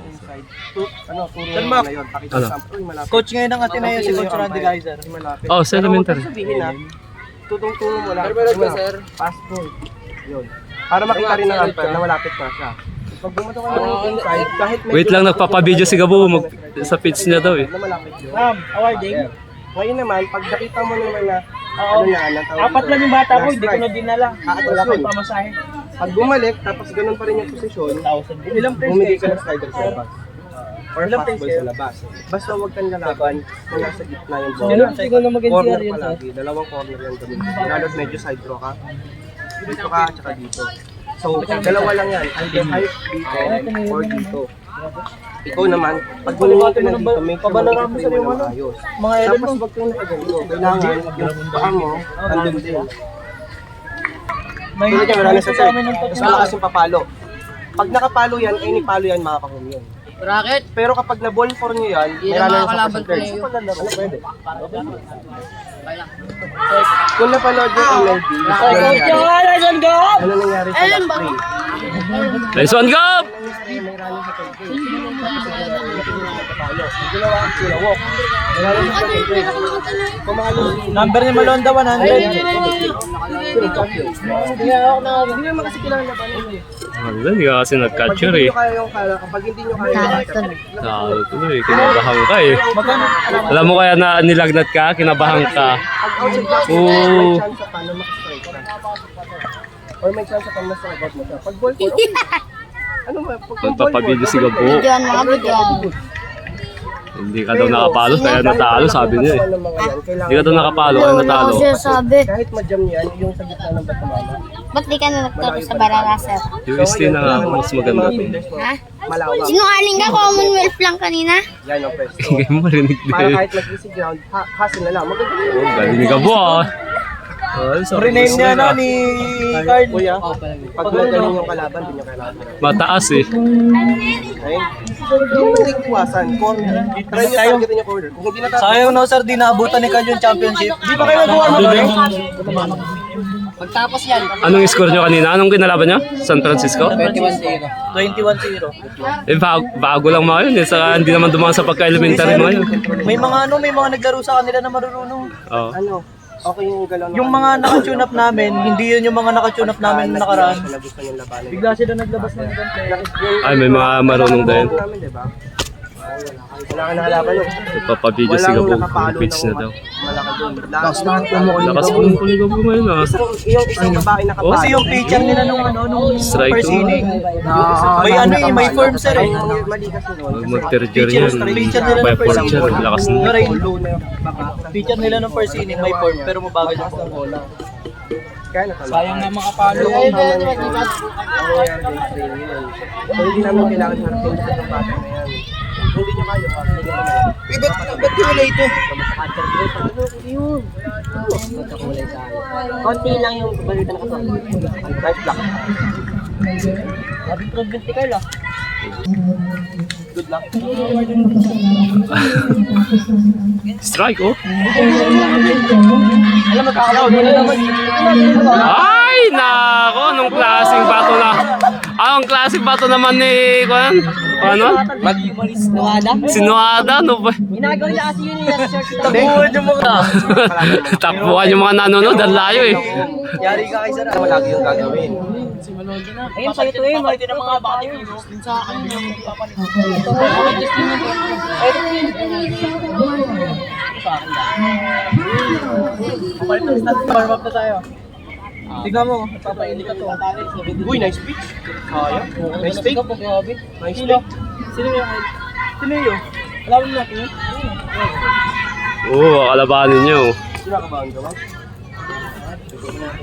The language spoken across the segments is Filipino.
inside. Turo mo na yun. Pakita sa sample. Uy, malapit. Coach ngayon ng Ateneo si Coach Randy Geyser. Malapit. Oh, sa elementary. Pero huwag sabihin na, tutong-turo mo lang. Pass ball. Yun. Para makita rin ng umpire na malapit na siya. Pag bumato ka ng inside, kahit medyo... Wait lang, nagpapabideo si Gabo sa pitch niya daw eh. Na malapit yun. Ma'am, awarding. Ngayon naman, pag nakita mo naman na ano na, Apat lang yung bata ko, hindi ko na dinala. Wala ko pamasahe. Pag bumalik, tapos ganun pa rin yung posisyon, Ilang place bumigay kayo? ka ng slider sa labas. Or Ilang place fastball kayo? sa labas. Basta huwag kang lalaban kung nasa gitna yung ball. Siguro na mag-NCR Corner yun, sir. palagi, dalawang corner yung gamitin. Lalo't medyo side draw ka. Dito ka, tsaka dito. So, dalawa lang yan. Either height dito or dito. Ikaw naman, pag bumalik ka na dito, make sure Pabalaran mo sa mo yung na ano, maayos. mga elon Tapos mo. wag kang nakaganito. Kailangan yung paa mo, andun din. May Tulad yan, wala na sa sa amin ng Mas malakas yung papalo. Pag nakapalo yan, any palo yan, makakahum yun. Bracket. Pero kapag na-ball for nyo yan, Hindi may na runner sa makakalaban first ko third. yun. Ano pwede? Kaya. Kung napanood yung MLB, ano nangyari sa last play? Nice one, Gab! May runner sa third base. Ginawa ang sila, walk. May runner sa third base. Pumalo. number ni Malonda 100. Hindi naman kasi kailangan labanan eh. Wala, hindi ka kasi Pag nag-catcher hindi eh. nyo kaya yung kala, kapag hindi nyo kaya yung Talo tuloy, kinabahan ka eh. Magkano? Alam mo kaya na nilagnat ka, kinabahan ka. pag outside box, Oo. may chance pa na makastrike ka. Or may chance pa na ma-strike out mo siya. Pag ball 4, okay. Ano ba? Pag Magpapabideo si Gabo. Bigyan mga bigyan. Hindi ka daw nakapalo, kaya natalo, sabi niya eh. Hindi ka daw nakapalo, kaya natalo. sabi. Kahit ma-jam niyan, yung sa gitna ng batamana. Ba't di ka na nagturo sa Barara, sir? Yung stay na nga, mas maganda to. Ha? Malawak. Sinungaling ka, Commonwealth lang kanina. Yan ang pwesto. Hindi mo marinig Para din. kahit mag-easy ground, hassle na lang. Maganda yun. Oh, galing ni Gabo ah. Oh, Rename niya na ni Carl. Kuya, pag magaling yung kalaban, hindi nyo kailangan. Mataas eh. Okay? Hindi naman iiwasan. Corner. Try nyo targetin yung corner. Kung hindi na target, Sayang na sir, di naabutan ni Carl yung championship. Di ba kayo nagawa mo doon? Pagtapos yan. Anong score nyo kanina? Anong kinalaban nyo? San Francisco? 21-0. Eh, bago lang mga yun eh. Saka hindi naman dumaan sa pagka-elementary mga yun. May mga naglaro sa kanila na marunong. Oh. ano, okay yung galaw na Yung mga naka-tune up namin, hindi yun yung mga naka-tune up namin na nakaraan. na gusto nyo labanan. Bigla sila naglabas ng ibang player. Ay, may mga marunong din. Namin, diba? Wala ka nakalaban nun. Nagpapabideo si Gabo. Yung pitch na daw. Malaki doon. Lakas na Lakas po ng Gabo ngayon ah. Yung isang babae nakapalo. Kasi yung pitcher nila nung Strike first two. inning, may ano eh, may form sir eh. Ang mali kasi nun. Mag-tertiary yan. Pitcher nila By ng first fortune, inning. lakas na. Pero yung Low na yung babasa. pitcher nila ng first inning, may form, pero mabagal yung form. Kaya natalo. Sayang na mga palo. Ang nangyayari yung training yun. So, hindi namin kailangan harapin sa itong bata na yan. Kung hindi nyo kaya, pakinggan mo na lang. Ba't wala ito? Konti lang yung balita na kasama. Right block. Sabi ko, binti Carl ah. Good luck. Strike oh. Alam mo, kakalaw. Ay, nako, anong klaseng bato na. Anong klaseng bato naman ni Kuan? Ano? Sinuada, no ba? Ginagawa niya kasi yun yung shirt. Tabuhan yung mga... Takbuhan yung mga nanonood, ang layo eh. Yari ka kay sir. Ano lagi yung gagawin? Ayun, sa ito eh. Pwede ng mga bati Sa akin yung papalit. Warm up na tayo. Tingnan mo, papaili ka to. Uy, nice pitch. Kaya. Nice take. Nice take. Sino yung Sino yun? Alam mo natin yun? Oo, kalabanin nyo. Sino ka ba ang gawa?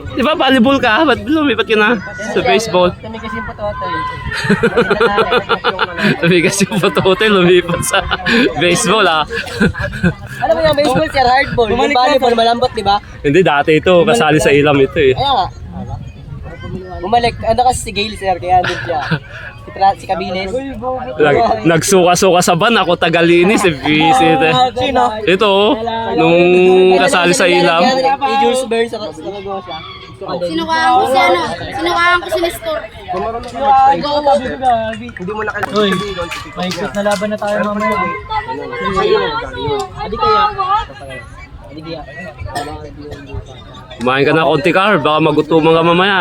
Di ba volleyball ka? Ba't lumipat ka na sa baseball? Kami kasi yung patotoy. Lumigas yung photo lumipat sa baseball ah. Alam mo yung baseball, sir, hardball. Yung volleyball, malambot, di ba? Hindi, dati ito, kasali sa ilam ito eh. Kaya nga. Bumalik, ano kasi si Gail, sir, kaya andun siya. Si Cabilis. Nagsuka-suka sa ban, ako tagalinis eh, visit eh. Sino? Ito oh, nung kasali sa ilam. Kaya Jules Byrne sa Saragossa. Sinukaan ko si ano, sinukaan ko si Nestor. Kung marunong ka mag-strike, Sabi ko gabi. hindi mo na kailangan Uy, sabihin doon, pick up may niya. na laban na tayo Pero pag mamaya. hindi, ganun. Sa'yo na galing yun. Adi kaya. Adi kaya. Kumain ka na konti Carl, baka magutuman ka mamaya.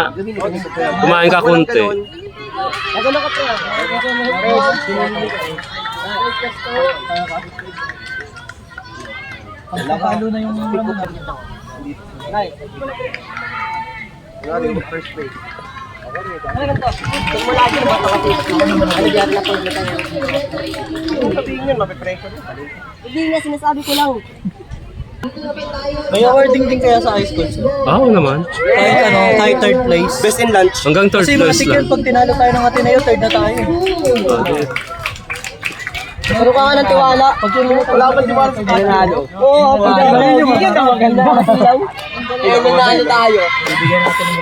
Kumain ka Walang konti. ganun. Ako na ka pa. Pagkakalo na yung mga mo na. Kunwari, first place. Kung wala ka naman kasi ano diyan na pag tayo. Kung sabihin yun, mapipressure yun. Hindi nga sinasabi ko lang. May awarding din kaya sa high school. Oo naman. Kahit third place. Best in lunch. Hanggang third Kasi place matik lang. yun, pag tinalo tayo ng Ateneo, third na tayo. Puro ka nga ng tiwala. Pag wala pa tiwala sa panalo. Oo, pag bibigyan ka maganda. Kaya nanalo tayo.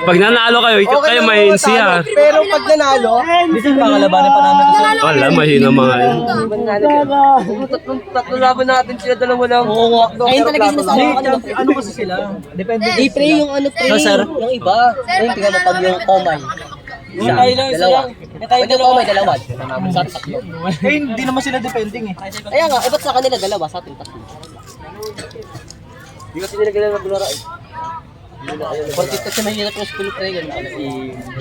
Pag nanalo kayo, kayo may insiya. Pero pag nanalo, Bisan pa kalabanan pa namin sa Wala, mahina mga yun. Tatlo laban natin sila dalawa lang. Ayun talaga sinasabi ko kanina. ano kasi sila? Depende. Di pre yung ano pre, sir. yung iba. Ayun, tingnan mo pag yung komay. Isa, dalawa. Pag yung komay, dalawa. Sa atin tatlo. Eh, hindi naman sila depending eh. Kaya nga, ba't sa kanila dalawa, sa atin tatlo. Hindi kasi nila kailangan maglaro eh. Porkit kasi mahirap yung school pre, ganun kasi.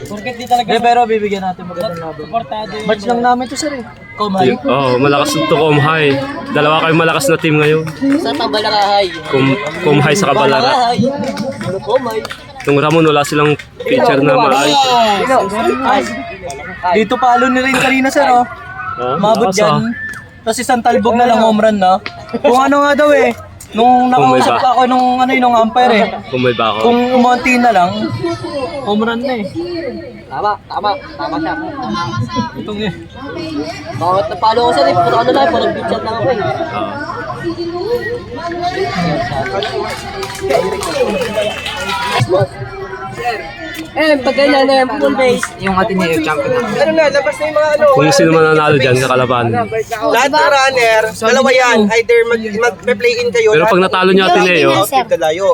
Porket di talaga. Pero bibigyan natin magandang laban. Supportado. Match lang namin to sir eh. Komay. Oo, malakas to Kumhay. Dalawa kayong malakas na team ngayon. Sa pambalakahay. Kumhay sa Kabalara. Balakahay. Ano komay? Nung Ramon, wala silang pitcher na maayos. Dito palo ni rin kanina sir oh. Mabot lakas, dyan. Tapos isang talbog na lang home run na. Kung ano nga daw eh. Nung nakausap ba? ako nung ano nung umpire eh. Kumay ba ako? Kung umunti na lang, home run na eh. Tama siya. Itong eh. Bawat napalo ko sa rin, puro ano lang, puro bitchat lang ako eh. Pag ganyan na yung full base. Yung atin niya champion. ano na, labas na yung mga ano. Kung sino man nanalo dyan, kakalaban. Lahat ng runner, dalawa yan. Either mag-play-in kayo. Pero pag natalo nyo Ateneo, Dalayo.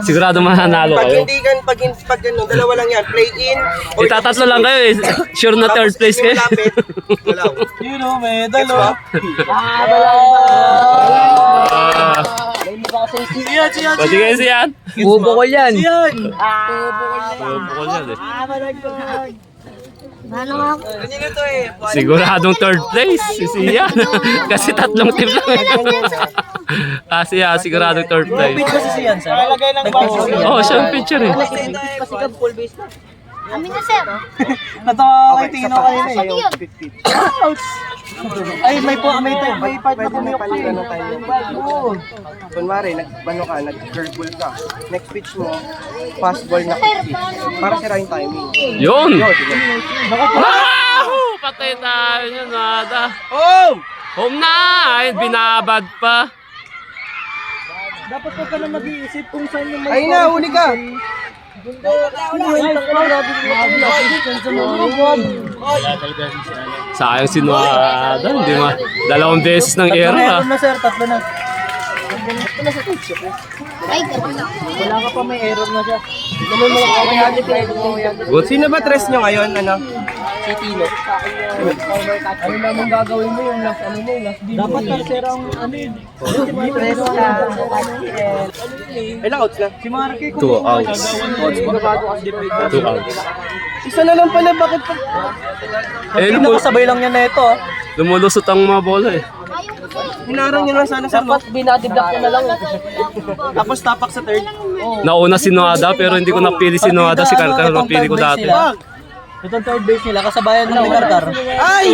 sigurado mananalo Pag kayo. hindi gan, pag ano, dalawa lang yan. Play-in. or Itatatlo lang kayo eh. Sure na third place kayo. Lapit, wala. You know, medal oh. May mukha kasi Pwede kayo siyan. bubukol yan. Yan. Bukol yan eh. Ano nga ako? Siguradong third place si Sian. Kasi tatlong team lang. Kasi siguradong third place. Pitch kasi siyan sir. Lagay ng baso. Oo, siya ang pitcher eh. Kasi ka full base na. Amin na sir. Natawa kay Tino kanina eh. Sa'yo, 50. Ay, may part na pumiyok pa eh. Ano tayo? Kunwari, nag-curveball ka. Next pitch mo, fastball na quick pitch. Para sira yung timing. Yun! Yun, sige. Wahoo! Patay tayo yun, nada. Oh! Home na! Ay, binabad pa. Dapat huwag ka na mag-iisip kung saan yung Ay na, huli ka! Sayang si Noada. Hindi ma. Dalawang beses ng Tatlo era. na sir, tatlo na. Ay, ganun lang. Wala ka pa, may error na siya. Good. Sino ba tres nyo ngayon? Ano? Si Tino. Ano naman gagawin mo yung last ano mo, last game. Dapat na sir ang ano yun. Ilang outs na? Si Marky kung 2 outs. 2 outs. Isa na lang pala, bakit pa? Eh, nakasabay lang niya na ito ah. lumulusot ang mga bola eh. Hinarang nyo lang sana sa Dapat binadiblock ko na lang. Tapos tapak sa third. Nauna si Noada pero hindi ko napili si Noada. Si Karkar napili ko dati. Itong third base nila, kasabayan ng ni Karkar. Ay!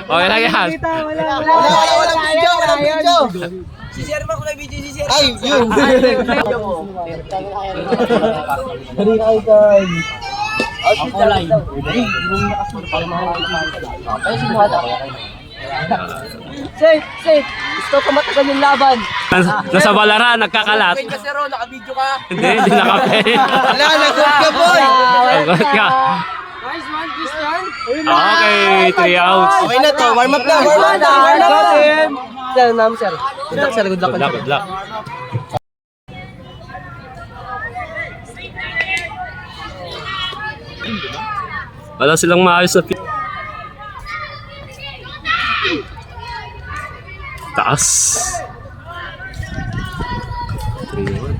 Okay lang yan. Walang video, walang video. Ay, yun. Hari ay guys. Ako live. Ay, si Mata. Safe, safe. Gusto ko matagal yung laban. Nasa Balara, nagkakalat. Kasi Ro, naka-video ka. Hindi nakape. Wala, nag-good ka, boy. Sagot ka. Nice one, Christian. Okay, 3 outs. Okay na to, warm up na, warm up na. Sir, sir. Good luck, sir. Good luck. Good luck, good luck. Wala silang maayos na taas. 3-1.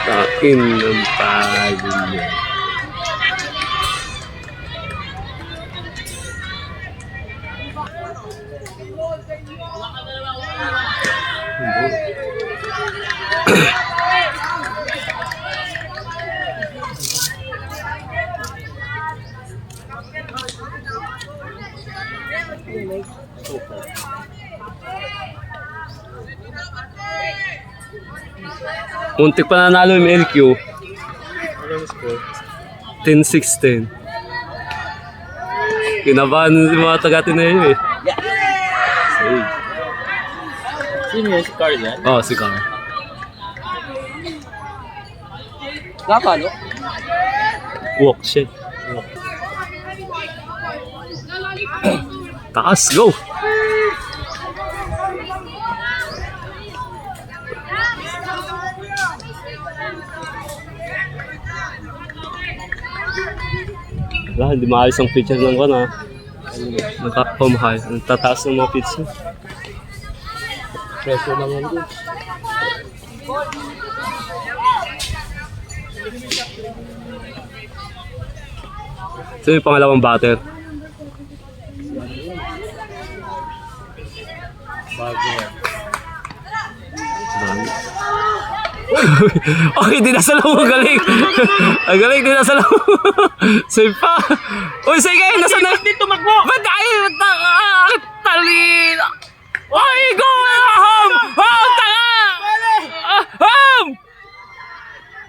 Takin ng pagod niya. Muntik pa nanalo yung LQ. 10-16. Kinabahan yung mga taga-Tineo eh. Save. Sino yun? Si Carl yan? Oh, si Carl. Napalo? Walk siya. Taas, go! Wala, hindi maayos ang picture ng one ha. Naka-home high. Ang tataas ng mga picture. Preso naman doon. Sino yung pangalawang batter? Bago yan. Okay, di nasa loob. Ang galing. Ang galing, di nasa loob. Save pa. Uy, sige, nasa na. Hindi tumakbo. Ba't ay, tali. Uy, go! Home! Home! Tanga! Home!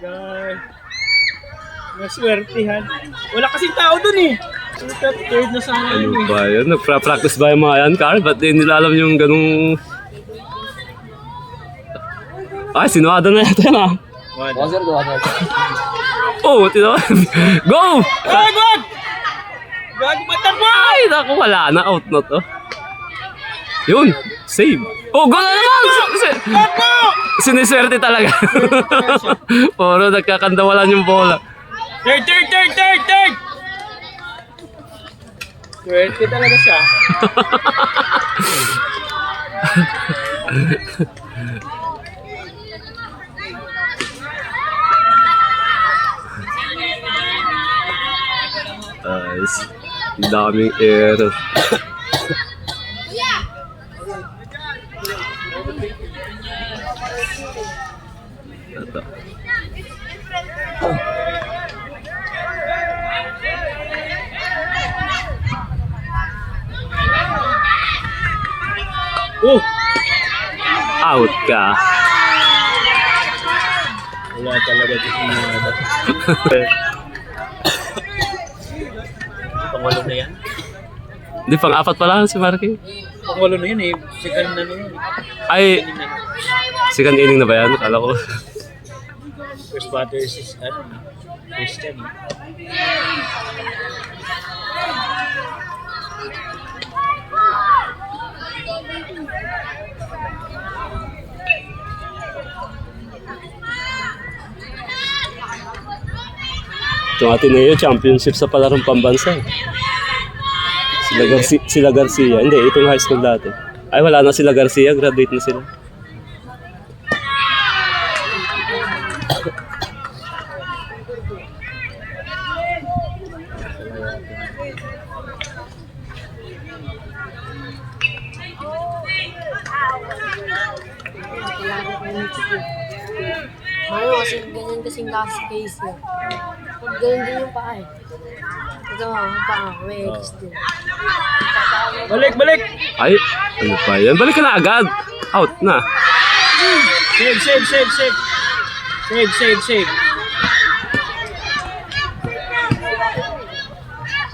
Guys. Maswertihan. Wala kasing tao dun eh. Third na sana Ano yun eh. ba yun? Nagpa-practice ba yung mga yan, Carl? Ba't di nila alam yung ganung... Ay, sinuhada na natin ah. Sir, go ahead. Oh, tinawa. Go! Ay, God! Gago matakbo! Ay, naku, wala na. Out na to. Yun, save. Oh, go na naman! Siniswerte talaga. Puro nagkakandawalan yung bola. Third! Swerte talaga siya. Nice. Ang daming error. Ito. Oh! Out ka. Wala talaga dito mga Pangwalo na yan? Hindi, pang-apat pa lang si Marky. Pangwalo na yan eh. Second na yan. Ay, second inning na ba yan? Kala ko. First batter is Christian. Itong Ateneo, championship sa palarong pambansa. Sila Garcia. Hindi, itong high school dati. Ay, wala na sila Garcia. Graduate na sila. Ano kasi ganyan kasing last case niya. Ganyan din yung paa eh. Ito ang paa, may X din. Balik! Ay, ano pa yan? Balik ka na agad. Out na. Save!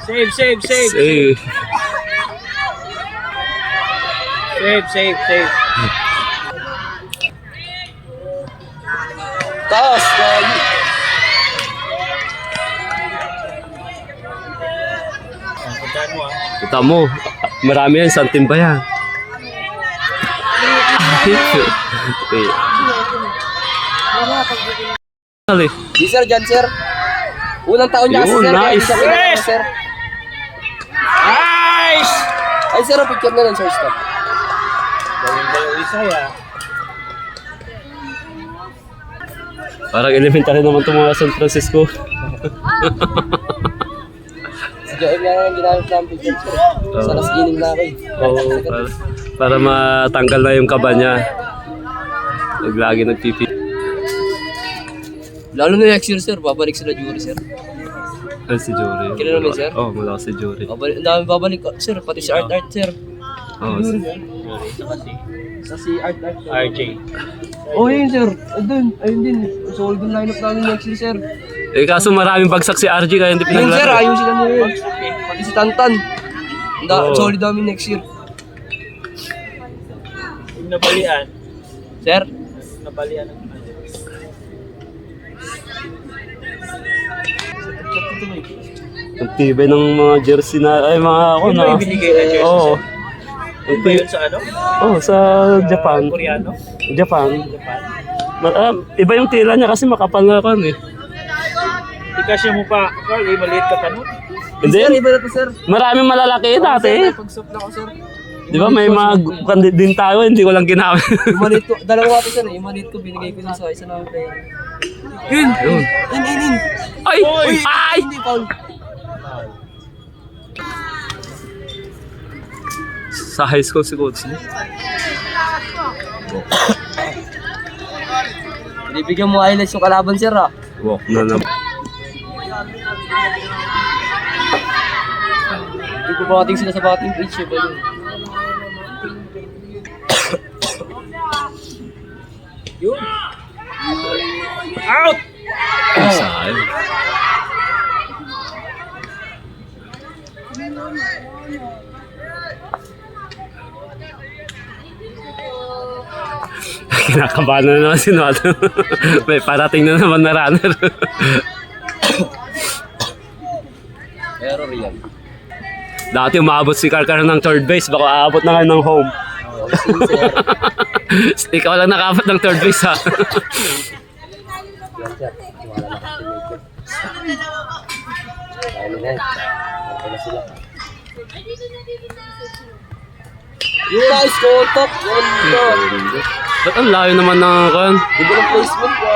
Save. Save. Save. Taas! Gagi! Puntahan mo Kita mo, marami yan, santim ba yan? Okay. Dali. Di sir, dyan sir. Unang taon niya kasi Yun, sir. Kaya nice. hindi siya pinaka sir. Nice! Ay sir, ang picture na lang sir. Stop. Gawin isa ya. Parang elementary naman itong mga San Francisco. Si Joel nga lang ginamit namin picture sir. Sa last inning na ako eh. Oo, para matanggal na yung kaba niya. Lagi nagpipi. Lalo na next year sir, babalik sila jury sir. Ay, si Jory. Kilala mo yun, sir? Oo, malakas si Jory. Babalik, ang dami babalik sir, pati si Art sir. Oo, Sa si Art sir. RJ. Oh yun sir, ayun din. Solid yung lineup namin next year sir. eh, kaso maraming bagsak si RG kaya hindi Yun sir, pinaglaro. ayusin lang yun. Pati si Tantan. Oo. Solid namin next year. Yung nabalian. Sir, Nabalian ng Ang tibay ng mga jersey na, ay mga ako Ano na. yung binigay na jersey? Oo. Ano ba yun sa ano? Oo, sa Japan. Koreano? Japan. Iba yung tila niya kasi makapal na kan eh. Ikasya mo pa. Carl, maliit ka pa no? Hindi, sir, iba na to sir. maraming malalaki dati. Pag-stop na ako sir. Di ba may mga kandi din tayo, hindi ko lang ginamit. Yung maliit ko, dalawa ko sir eh. Yung maliit ko, binigay ko sa isa namin player. Yun! Yun. In! Ay! Ay! Hindi, Paul. Sa high school si Coach. Binibigyan mo highlights yung kalaban sir ah. Walk na naman. Hindi ko bating sila sa batting pitch eh. Pero... Yun. Out! Saan? Kinakabahan na naman si Noto. May parating na naman na runner. Error yan. Dati umabot si Karkar ng third base, baka aabot na ngayon ng home. Ikaw lang nakaabot ng third base ha. Yung nice contact, yun. Ba't ang layo naman ng kan? Hindi ng placement ko.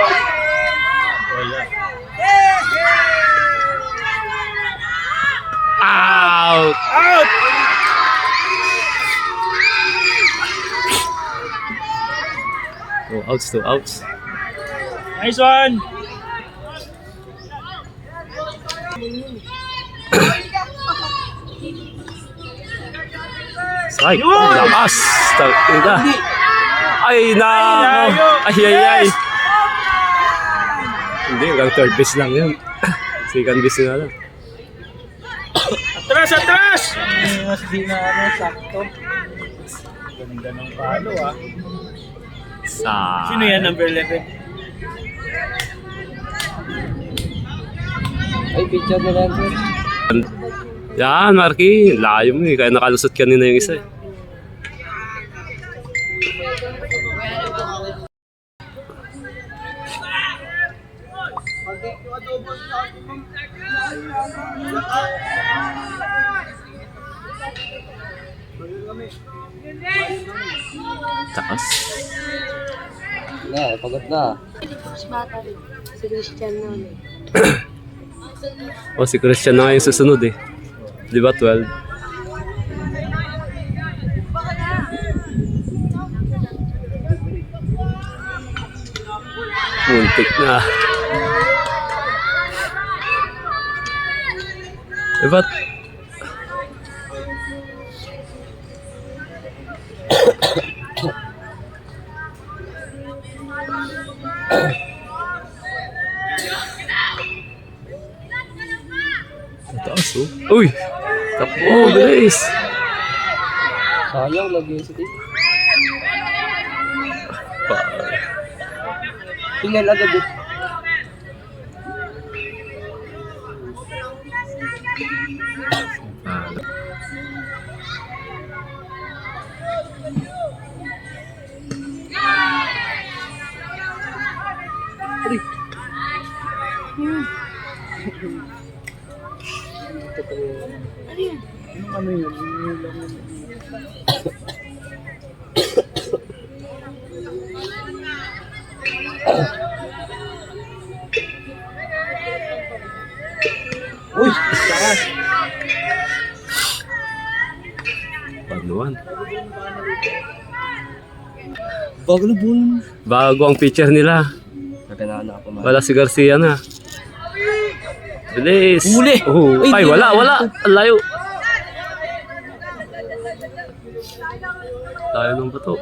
Out! Out! Oh, outs to outs. Nice one! Strike! Lakas! Tagina! Ay, nako! Ay! Hindi, hanggang third base lang yun. Second base nga lang. Atras! Mas di na sakto. Ganda ng palo ah. Sino yan, number 11? Ay, picture na lang sir. Yan, Marky. Layo mo eh. Kaya nakalusot kanina yung isa eh. Takas. Na, pagod na. Mas bata rin. Si Christian noon eh. O, si Christian na nga yung susunod eh. Di ba 12? Muntik na. Eh, ba't? Taas, oh. Uy! Tapo, bilis! Sayang, lagi yung city. Tingnan agad eh. Uy! Taas! Panuan. Bago na buwan. Bago ang pitcher nila. Naganaan na ako man. Wala si Garcia na. Bilis! Huli! Oh. Uy, Ay, di wala, na. wala! Ang layo! Layo ng bato.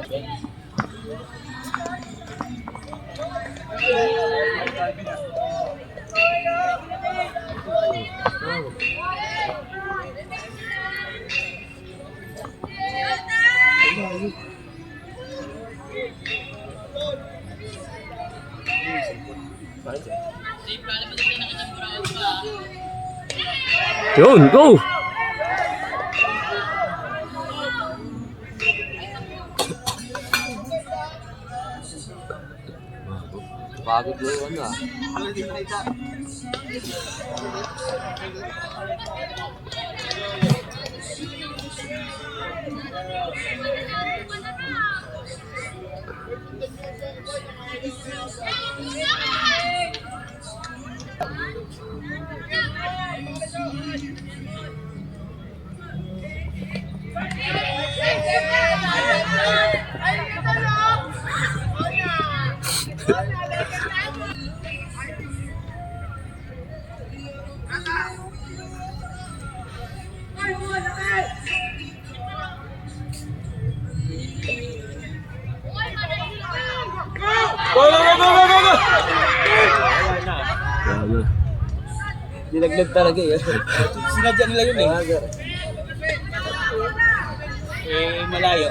Yun, go! Pagod na yung ano ah. Wala na. Nilaglag talaga eh. Sinadya nila yun eh. Malayo.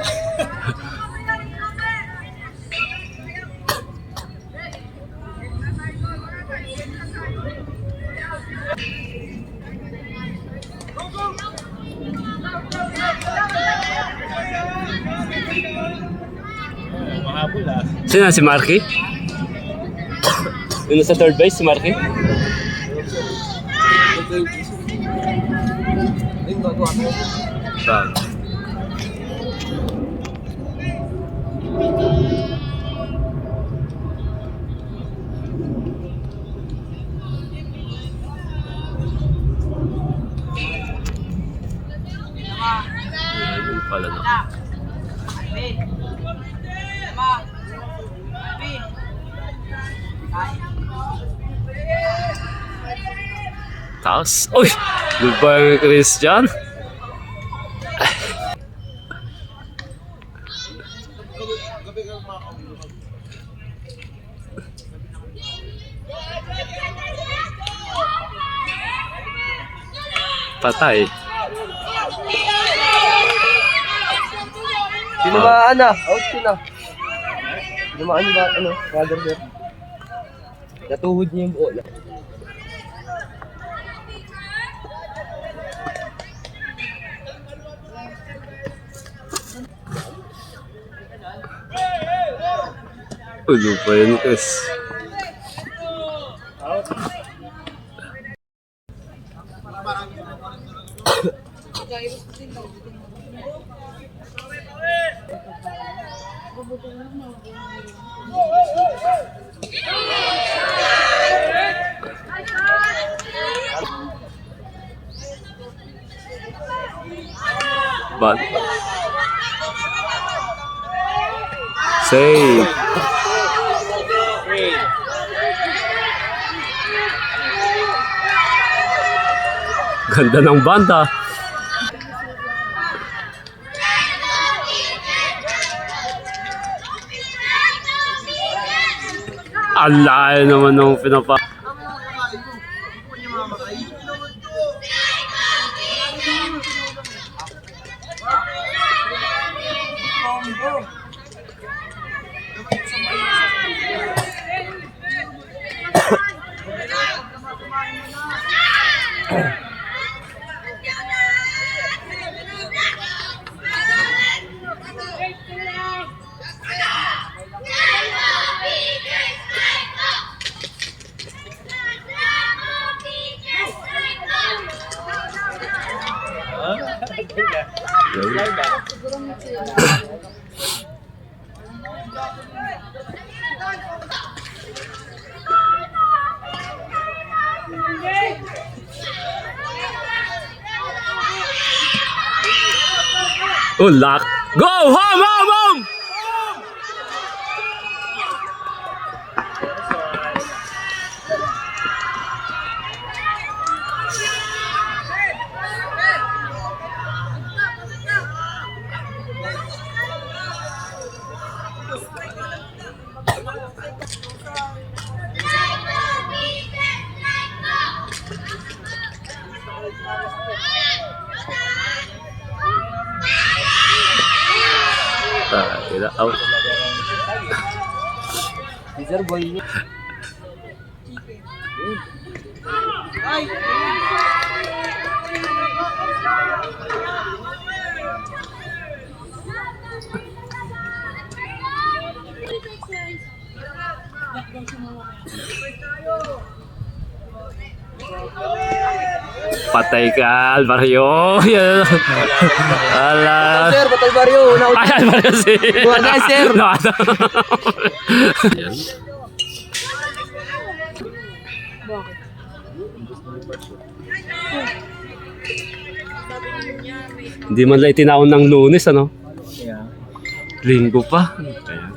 Mahabol ah. Sino si Marky? Yung sa third base, si Marky? Ayun, gagawa ko. Bag. Ayun pala na. Taas. Uy! Goodbye, Christian. Patay. Tinamaan na. Out sila. Tinamaan ba ano? Brother sir. Natuhod niya yung bola. Ulo pa yun, Chris. But save. Ganda ng banda. Ang layo naman ng pinapa. Oh, lock. Go! Home! Home! Home! Tira out. Teaser boy. Patay ka, Alvario. Yan. Ala. Sir, Batal Barrio. Ay, Alvario si. Wala, sir. No, ano. Yan. Hindi man lang itinaon ng Lunes, ano? Linggo pa. Ayan.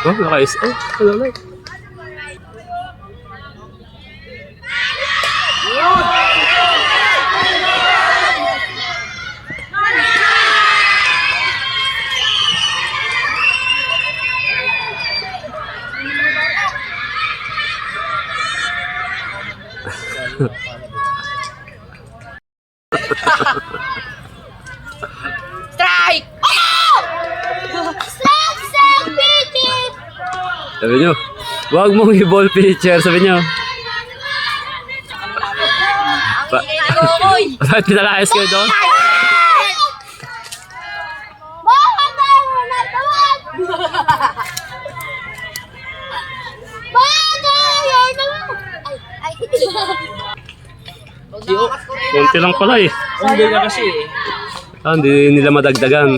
Oh, nakais. Oh, wala na. Strike! Sabi nyo, huwag mong i-ball pitcher, sabi nyo. Bakit pinalayas kayo doon? Kunti lang pala eh. Hindi na kasi eh. Ah, hindi nila madagdagan.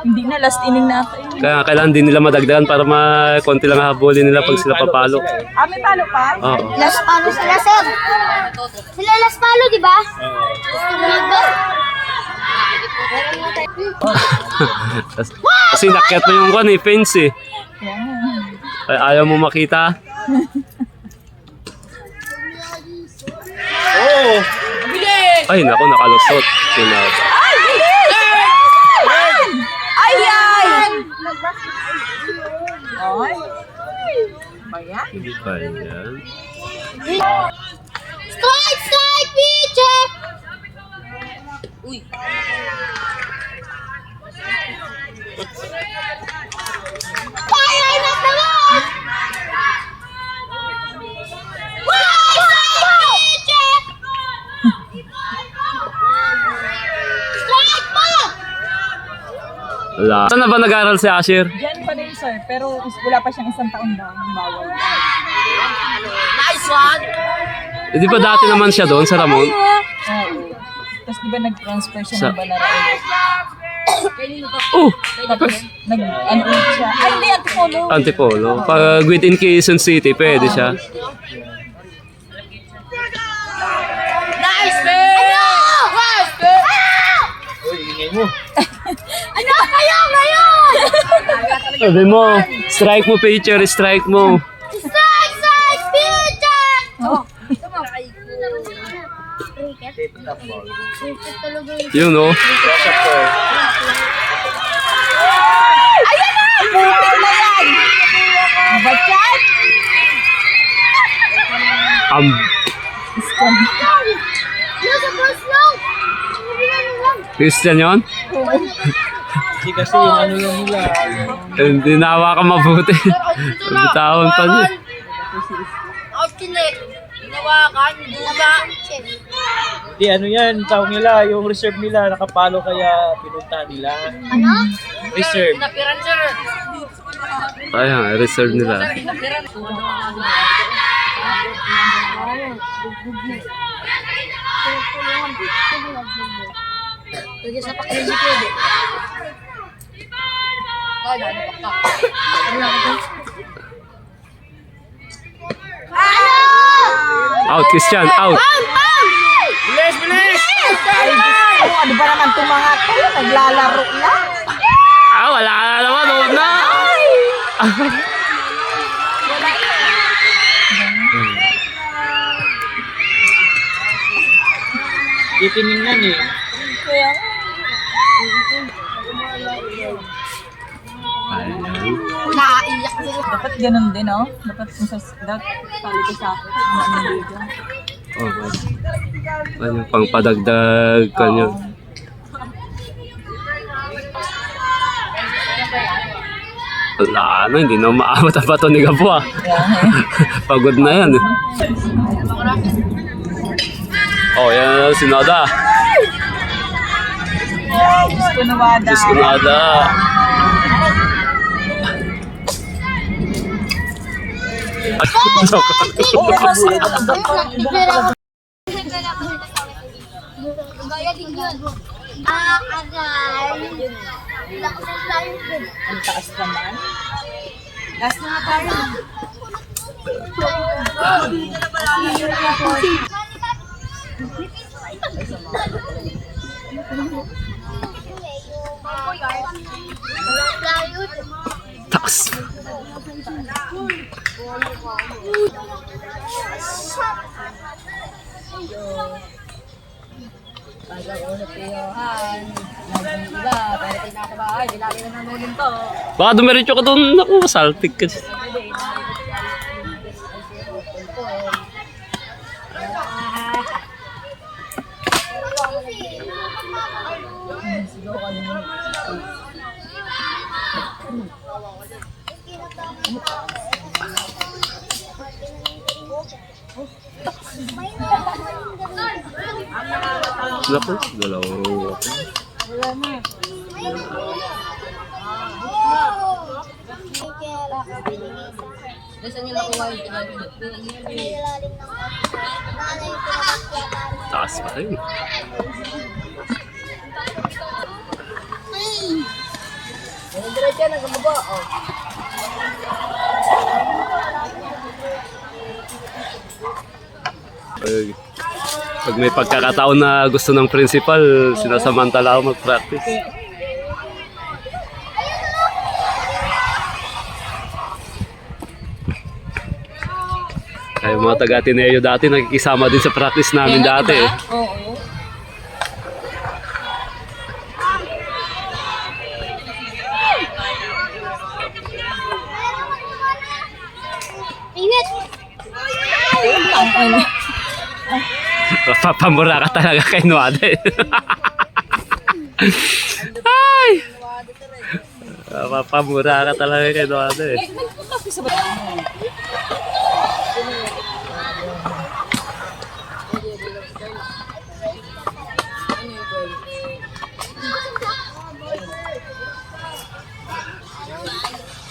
Hindi na, last inning natin. Kaya kailangan din nila madagdagan para konti lang habulin nila pag sila papalo. Ah, may palo pa? Oo. Las Palo sila, sir. Sila Las Palo, di ba? Kasi nakyat mo yung one eh, fence eh. Ay, ayaw mo makita. Oo! Ay, naku, nakalusot. Sinaba. Ay, ay! Ay. Bayan? Ayan. Strike, strike, pitcher! Uy. Fire na naman! Wala. Saan na ba nag-aaral si Asher? Diyan pa din, sir. Pero wala pa siyang isang taon daw. Bawal. Nice one! Eh, di ba dati naman siya doon sa Ramon? Oo. Tapos di ba nag-transfer siya ng Balara ulit? Oh! Tapos ano ulit siya. Ay, hindi, Antipolo. Antipolo. Pag within Quezon City, pwede siya. Nice man! Uy, ingay mo. Ano kayo ngayon? Sabi mo, strike mo pitcher, strike mo. Strike, strike, pitcher! Oh. Yun no. Ayan na! Putik na yan! Bachan! Nasa first lang! Christian yun? Hindi kasi yung ano yung nila. Hindi nahawakan mabuti. Bitawan pa niya. Out kini. Hinawakan, duga. Hindi ano yan, tawag nila, yung reserve nila, nakapalo kaya pinunta nila. Ano? Reserve. Pinapiran, sir. Ayan, reserve nila. Lagi sa pakinig ko. Ay, dami pa. Out, Christian, out. Bilis, bilis! Ano ba naman itong mga to? Naglalaro na. Wala na naman, huwag na. Di tinignan eh. Ayan. Naiyak ko. Dapat ganun din, oh. Dapat kung sa pali ko sa akin. Ano dito. Okay. Ano, pang padagdag kanyo. Wala na, hindi na maabot ang bato ni Gabo ah. Pagod na yan eh. Oh, yan si Nada. Diyos ko nawada. Diyos ko Nada. Oo, kasi ang Gaya din yun. Aray. Ang taas naman. Last na nga tayo. Taas. Baka dumiretso ka doon. Naku, saltik ka. Naku, dalawa. Taas pa rin. Ay, pag may pagkakataon na gusto ng principal, sinasamantala ako mag-practice. Kaya yung mga taga-Ateneo dati, nakikisama din sa practice namin dati. Oo. Ingat! Papamura ka talaga kay Nuade. Ay! Papamura ka talaga kay Nuade.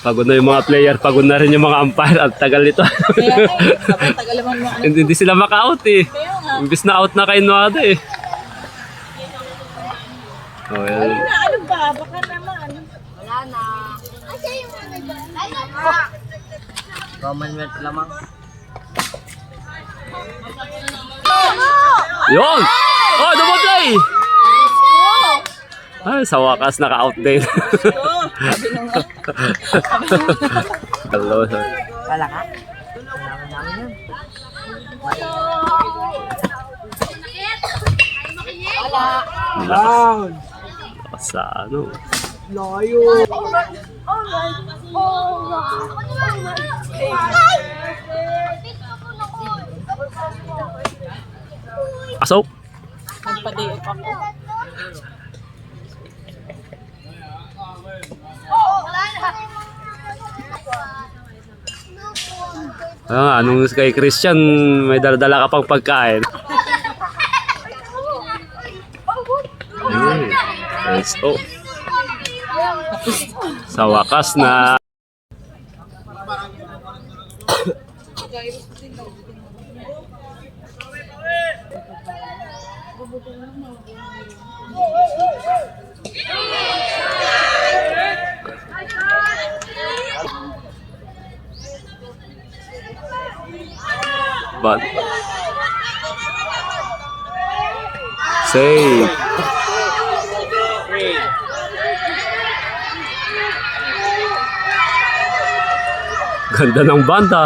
Pagod na yung mga player, pagod na rin yung mga umpire. Ang tagal nito. Tagal naman mo. Hindi sila maka-out eh. Imbis na out na kay Nuade eh. Oh, well. Ano ba? Baka naman. Wala na. Commonwealth lamang. Yun! Oh, double play! Ay, sa wakas naka-out din. Sabi nung Hello. Wala ka? Lakas. Lakas sa ano. Layo. Pasok. nagpa-day off ako. Anong kay Christian, may dala-dala ka pang pagkain. Let's go. Sa wakas na but save. Ganda ng banda.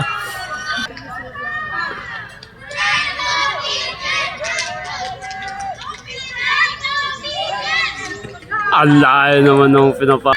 Ang layo naman ng pinapa.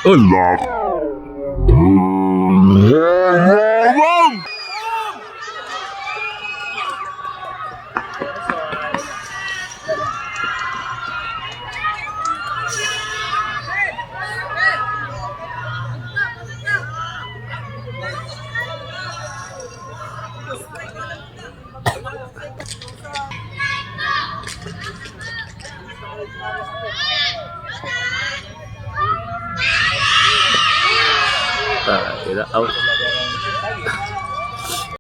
Allah. Out.